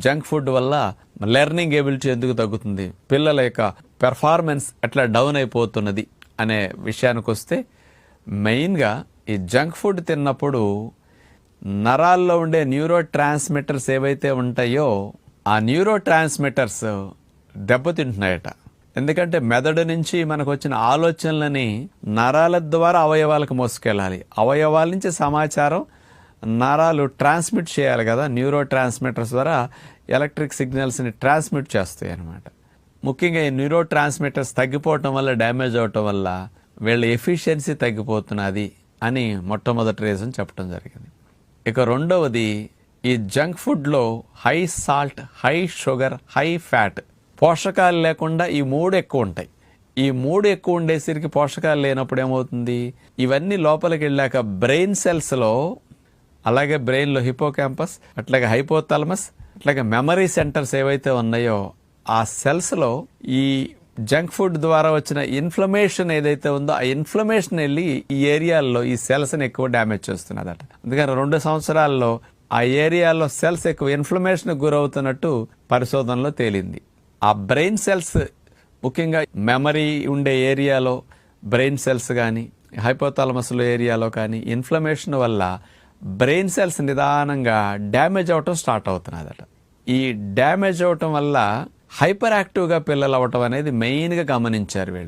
Junk food వల్ల learning ability ఎందుకు తగ్గుతుంది, పిల్లల యొక్క పెర్ఫార్మెన్స్ ఎట్లా డౌన్ అయిపోతున్నది అనే విషయానికి వస్తే, మెయిన్గా ఈ జంక్ ఫుడ్ తిన్నప్పుడు నరాల్లో ఉండే న్యూరో ట్రాన్స్మిటర్స్ ఏవైతే ఉంటాయో ఆ న్యూరో ట్రాన్స్మిటర్స్ దెబ్బతింటున్నాయట. ఎందుకంటే మెదడు నుంచి మనకు వచ్చిన ఆలోచనలని నరాల ద్వారా అవయవాలకు మోసుకెళ్ళాలి. అవయవాల నుంచి సమాచారం నరాలు ట్రాన్స్మిట్ చేయాలి కదా, న్యూరో ట్రాన్స్మిటర్స్ ద్వారా ఎలక్ట్రిక్ సిగ్నల్స్ని ట్రాన్స్మిట్ చేస్తాయి అన్నమాట. ముఖ్యంగా ఈ న్యూరో ట్రాన్స్మిటర్స్ తగ్గిపోవటం వల్ల, డ్యామేజ్ అవటం వల్ల వీళ్ళ ఎఫిషియన్సీ తగ్గిపోతున్నది అని మొట్టమొదటి రీజన్ చెప్పడం జరిగింది. ఇక రెండవది, ఈ జంక్ ఫుడ్లో high salt, high sugar, high fat, పోషకాలు లేకుండా ఈ మూడు ఎక్కువ ఉంటాయి. ఈ మూడు ఎక్కువ ఉండేసరికి పోషకాలు లేనప్పుడు ఏమవుతుంది, ఇవన్నీ లోపలికి వెళ్ళాక బ్రెయిన్ సెల్స్లో, అలాగే బ్రెయిన్లో హిపోక్యాంపస్, అట్లాగే హైపోథాలమస్, అట్లాగే మెమరీ సెంటర్స్ ఏవైతే ఉన్నాయో ఆ సెల్స్లో ఈ జంక్ ఫుడ్ ద్వారా వచ్చిన ఇన్ఫ్లమేషన్ ఏదైతే ఉందో ఆ ఇన్ఫ్లమేషన్ వెళ్ళి ఈ ఏరియాల్లో ఈ సెల్స్ని ఎక్కువ డ్యామేజ్ చేస్తున్నదట. అందుకని 2 సంవత్సరాల్లో ఆ ఏరియాలో సెల్స్ ఎక్కువ ఇన్ఫ్లమేషన్కి గురవుతున్నట్టు పరిశోధనలో తేలింది. ఆ బ్రెయిన్ సెల్స్, ముఖ్యంగా మెమరీ ఉండే ఏరియాలో బ్రెయిన్ సెల్స్ కానీ, హైపోథాలమస్లో ఏరియాలో కానీ ఇన్ఫ్లమేషన్ వల్ల బ్రెయిన్ సెల్స్ నిదానంగా డ్యామేజ్ అవటం స్టార్ట్ అవుతున్నదట. ఈ డ్యామేజ్ అవటం వల్ల హైపర్ యాక్టివ్గా పిల్లలు అవ్వటం అనేది మెయిన్గా గమనించారు వీళ్ళు.